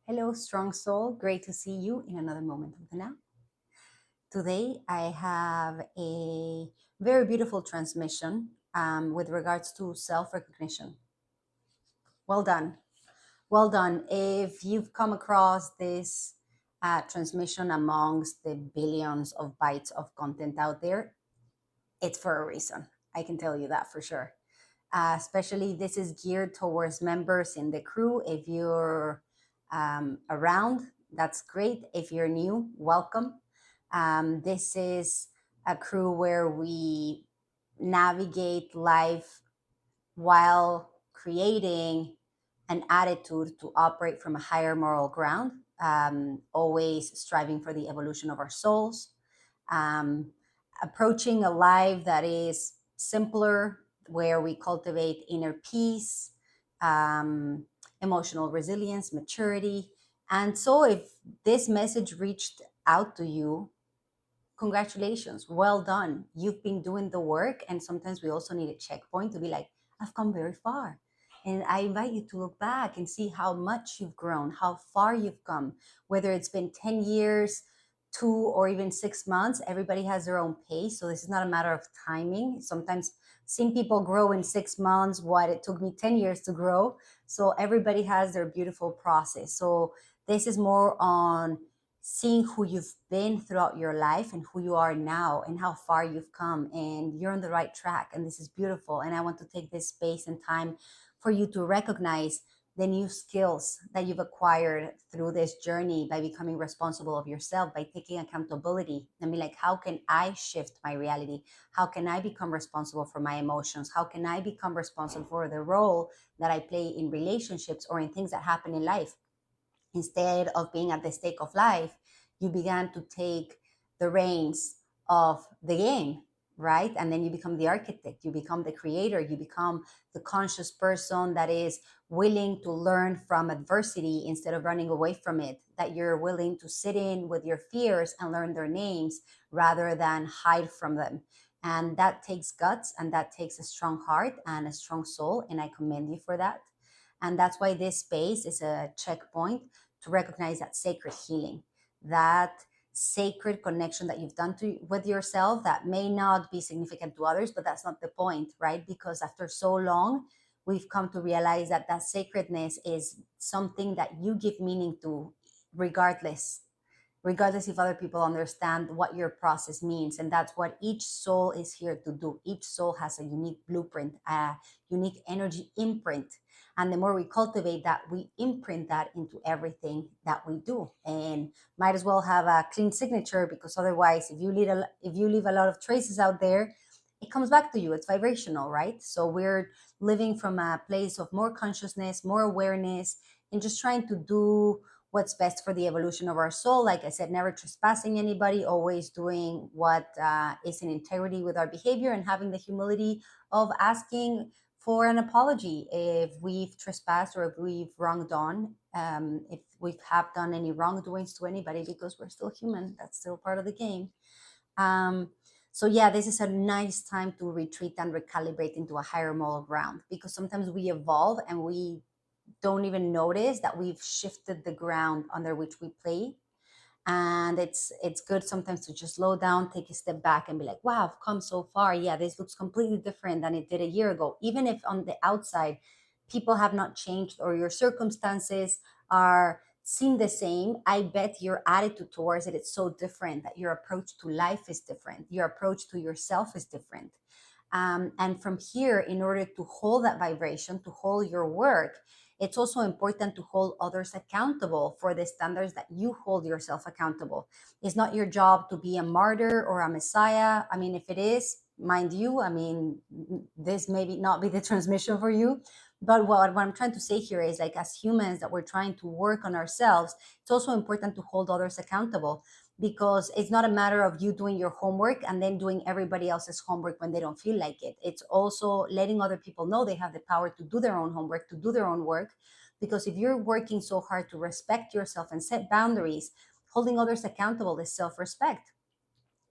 Hello, strong soul. Great to see you in another moment of the now. Today, I have a very beautiful transmission with regards to self recognition. Well done. Well done. If you've come across this transmission amongst the billions of bytes of content out there, it's for a reason. I can tell you that for sure. Especially this is geared towards members in the crew. If you're around, that's great. If you're new, welcome. This is a crew where we navigate life while creating an attitude to operate from a higher moral ground, always striving for the evolution of our souls, um, approaching a life that is simpler, where we cultivate inner peace, um, emotional resilience, maturity. And so, if this message reached out to you, congratulations, well done. You've been doing the work. And sometimes we also need a checkpoint to be like, I've come very far. And I invite you to look back and see how much you've grown, how far you've come, whether it's been 10 years, 2 or even 6 months. Everybody has their own pace. So this is not a matter of timing. Sometimes seeing people grow in 6 months, what it took me 10 years to grow. So everybody has their beautiful process. So this is more on seeing who you've been throughout your life and who you are now and how far you've come, and you're on the right track, and this is beautiful. And I want to take this space and time for you to recognize the new skills that you've acquired through this journey by becoming responsible of yourself, by taking accountability and be like, how can I shift my reality? How can I become responsible for my emotions? How can I become responsible for the role that I play in relationships or in things that happen in life? Instead of being at the stake of life, you began to take the reins of the game, right? And then you become the architect, you become the creator, you become the conscious person that is willing to learn from adversity instead of running away from it, that you're willing to sit in with your fears and learn their names rather than hide from them. And that takes guts, and that takes a strong heart and a strong soul. And I commend you for that. And that's why this space is a checkpoint to recognize that sacred healing, that sacred connection that you've done with yourself that may not be significant to others, but that's not the point, right? Because after so long, we've come to realize that that sacredness is something that you give meaning to regardless regardless if other people understand what your process means. And that's what each soul is here to do. Each soul has a unique blueprint, a unique energy imprint. And the more we cultivate that, we imprint that into everything that we do. And might as well have a clean signature, because otherwise, if you leave a lot of traces out there, it comes back to you. It's vibrational, right? So we're living from a place of more consciousness, more awareness, and just trying to do what's best for the evolution of our soul. Like I said, never trespassing anybody, always doing what is in integrity with our behavior, and having the humility of asking for an apology if we've trespassed or if we've wronged on, if we have done any wrongdoings to anybody, because we're still human. That's still part of the game. Um, so yeah, this is a nice time to retreat and recalibrate into a higher moral ground, because sometimes we evolve and we don't even notice that we've shifted the ground under which we play. And it's good sometimes to just slow down, take a step back, and be like, wow, I've come so far. Yeah, this looks completely different than it did a year ago. Even if on the outside people have not changed or your circumstances are seem the same, I bet your attitude towards it is so different, that your approach to life is different, your approach to yourself is different. And from here, in order to hold that vibration, to hold your work, it's also important to hold others accountable for the standards that you hold yourself accountable. It's not your job to be a martyr or a messiah. I mean, if it is, mind you, I mean, this maybe not be the transmission for you. But what I'm trying to say here is, like, as humans that we're trying to work on ourselves, it's also important to hold others accountable, because it's not a matter of you doing your homework and then doing everybody else's homework when they don't feel like it. It's also letting other people know they have the power to do their own homework, to do their own work. Because if you're working so hard to respect yourself and set boundaries, holding others accountable is self-respect.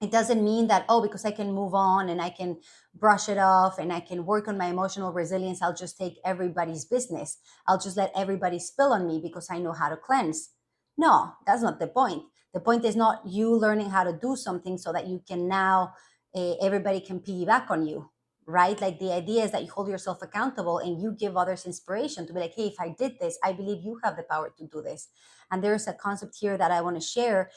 It doesn't mean that, oh, because I can move on and I can brush it off and I can work on my emotional resilience, I'll just take everybody's business. I'll just let everybody spill on me because I know how to cleanse. No, that's not the point. The point is not you learning how to do something so that you can now, everybody can piggyback on you, right? Like the idea is that you hold yourself accountable and you give others inspiration to be like, hey, if I did this, I believe you have the power to do this. And there's a concept here that I want to share,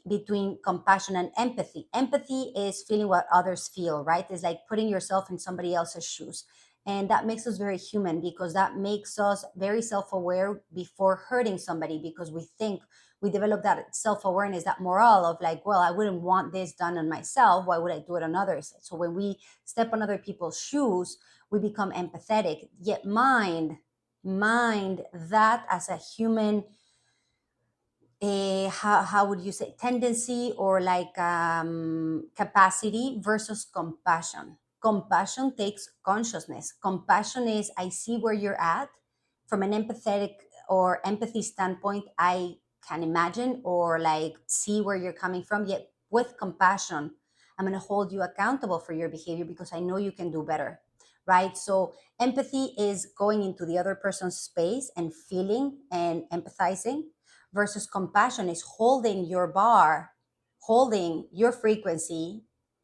between compassion and empathy. Empathy is feeling what others feel, right? It's like putting yourself in somebody else's shoes. And that makes us very human because that makes us very self aware before hurting somebody, because we think we develop that self awareness, that morale of like, well, I wouldn't want this done on myself. Why would I do it on others? So when we step on other people's shoes, we become empathetic. Yet mind that as a human, how would you say, tendency or like, capacity versus compassion. Compassion takes consciousness. Compassion is, I see where you're at. From an empathetic or empathy standpoint, I can imagine or like see where you're coming from. Yet with compassion, I'm going to hold you accountable for your behavior because I know you can do better, right? So empathy is going into the other person's space and feeling and empathizing, versus compassion is holding your bar, holding your frequency,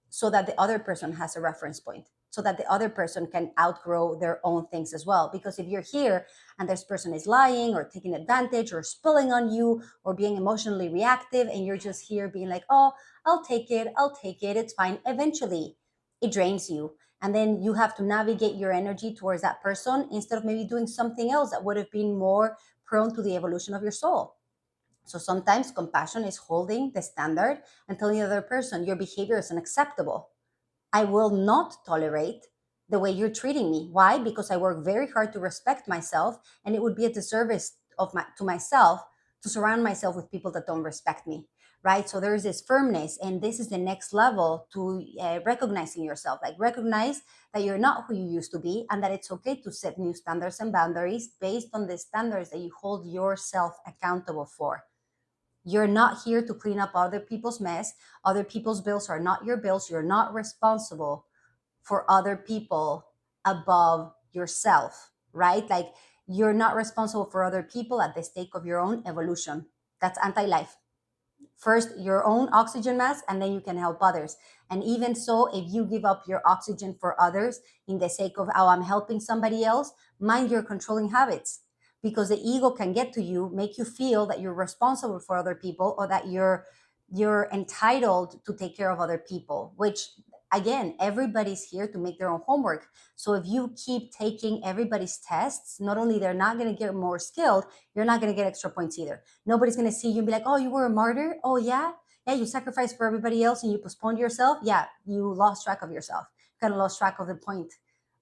so that the other person has a reference point, so that the other person can outgrow their own things as well. Because if you're here and this person is lying or taking advantage or spilling on you or being emotionally reactive, and you're just here being like, oh, I'll take it, it's fine, eventually it drains you. And then you have to navigate your energy towards that person instead of maybe doing something else that would have been more prone to the evolution of your soul. So sometimes compassion is holding the standard and telling the other person your behavior is unacceptable. I will not tolerate the way you're treating me. Why? Because I work very hard to respect myself, and it would be a disservice to myself to surround myself with people that don't respect me. Right? So there is this firmness, and this is the next level to recognizing yourself. Like recognize that you're not who you used to be, and that it's okay to set new standards and boundaries based on the standards that you hold yourself accountable for. You're not here to clean up other people's mess. Other people's bills are not your bills. You're not responsible for other people above yourself, right? Like you're not responsible for other people at the stake of your own evolution. That's anti life. First your own oxygen mask, and then you can help others. And even so, if you give up your oxygen for others in the sake of, oh, I'm helping somebody else, mind your controlling habits, because the ego can get to you, make you feel that you're responsible for other people, or that you're entitled to take care of other people, which again, everybody's here to make their own homework. So if you keep taking everybody's tests, not only they're not going to get more skilled, you're not going to get extra points either. Nobody's going to see you and be like, oh, you were a martyr. Oh, yeah. Yeah, you sacrificed for everybody else and you postponed yourself. Yeah, you lost track of yourself. You kind of lost track of the point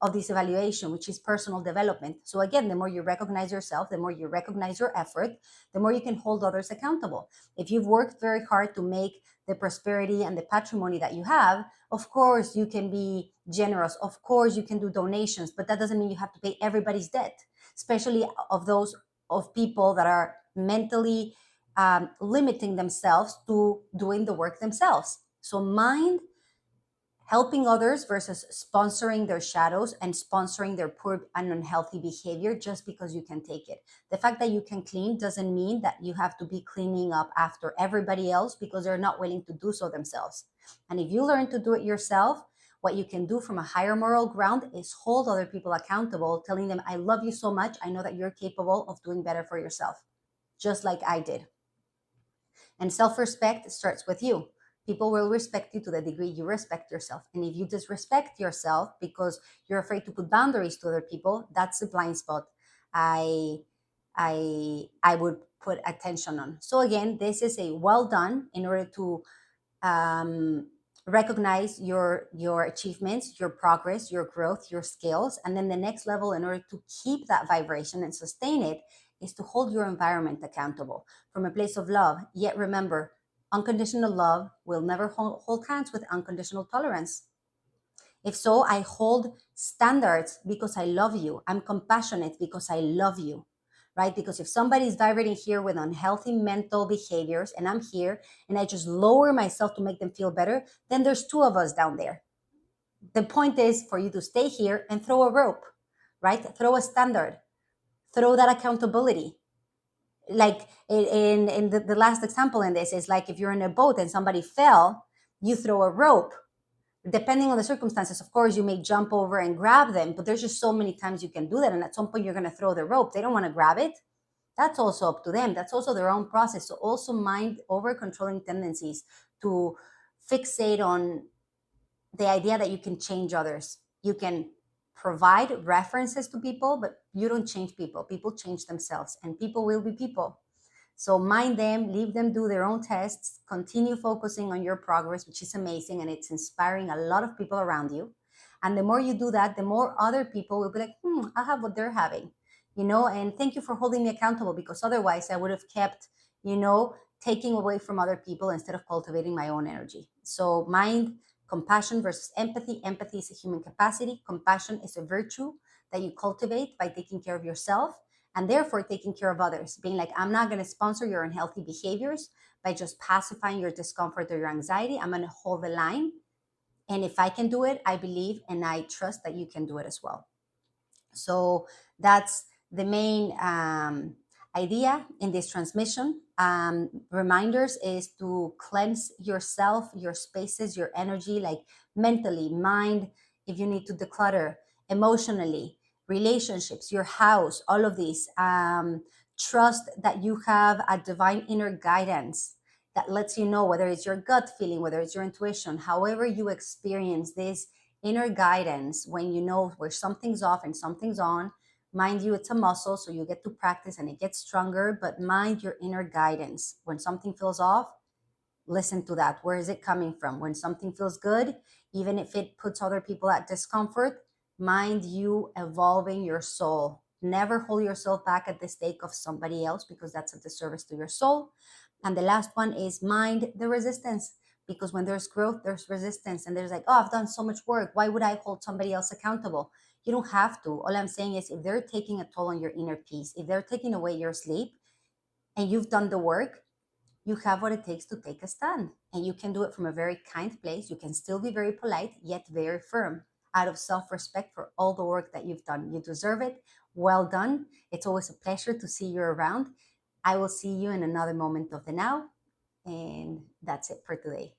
of this evaluation, which is personal development. So again, the more you recognize yourself, the more you recognize your effort, the more you can hold others accountable. If you've worked very hard to make the prosperity and the patrimony that you have, of course you can be generous. Of course you can do donations, but that doesn't mean you have to pay everybody's debt, especially of those of people that are mentally limiting themselves to doing the work themselves. So mind helping others versus sponsoring their shadows and sponsoring their poor and unhealthy behavior just because you can take it. The fact that you can clean doesn't mean that you have to be cleaning up after everybody else because they're not willing to do so themselves. And if you learn to do it yourself, what you can do from a higher moral ground is hold other people accountable, telling them, I love you so much. I know that you're capable of doing better for yourself, just like I did. And self respect starts with you. People will respect you to the degree you respect yourself. And if you disrespect yourself because you're afraid to put boundaries to other people, that's the blind spot I I would put attention on. So again, this is a well done in order to um, recognize your achievements, your progress, your growth, your skills. And then the next level, in order to keep that vibration and sustain it, is to hold your environment accountable from a place of love. Yet remember, unconditional love will never hold hands with unconditional tolerance. If so, I hold standards because I love you. I'm compassionate because I love you, right? Because if somebody's vibrating here with unhealthy mental behaviors and I'm here and I just lower myself to make them feel better, then there's two of us down there. The point is for you to stay here and throw a rope, right? Throw a standard, throw that accountability. Like in the last example in this is like if you're in a boat and somebody fell, you throw a rope. Depending on the circumstances, of course, you may jump over and grab them, but there's just so many times you can do that. And at some point, you're going to throw the rope. They don't want to grab it. That's also up to them. That's also their own process. So also mind over controlling tendencies to fixate on the idea that you can change others. You can provide references to people, but you don't change people. People change themselves, and people will be people. So mind them, leave them do their own tests, continue focusing on your progress, which is amazing and it's inspiring a lot of people around you. And the more you do that, the more other people will be like, I have what they're having, and thank you for holding me accountable, because otherwise I would have kept, taking away from other people instead of cultivating my own energy. So mind compassion versus empathy. Empathy is a human capacity. Compassion is a virtue that you cultivate by taking care of yourself and therefore taking care of others, being like, I'm not going to sponsor your unhealthy behaviors by just pacifying your discomfort or your anxiety. I'm going to hold the line. And if I can do it, I believe and I trust that you can do it as well. So that's the main idea in this transmission. Reminders is to cleanse yourself, your spaces, your energy, like mentally, mind, if you need to declutter, emotionally, relationships, your house, all of these. Trust that you have a divine inner guidance that lets you know whether it's your gut feeling, whether it's your intuition, however you experience this inner guidance when you know where something's off and something's on. Mind you, it's a muscle, so you get to practice and it gets stronger, but mind your inner guidance. When something feels off, listen to that. Where is it coming from? When something feels good, even if it puts other people at discomfort, mind you evolving your soul. Never hold yourself back at the stake of somebody else, because that's a disservice to your soul. And the last one is mind the resistance, because when there's growth, there's resistance. And there's like, oh, I've done so much work. Why would I hold somebody else accountable? You don't have to. All I'm saying is if they're taking a toll on your inner peace, if they're taking away your sleep and you've done the work, you have what it takes to take a stand. And you can do it from a very kind place. You can still be very polite, yet very firm, out of self-respect for all the work that you've done. You deserve it. Well done. It's always a pleasure to see you around. I will see you in another moment of the now. And that's it for today.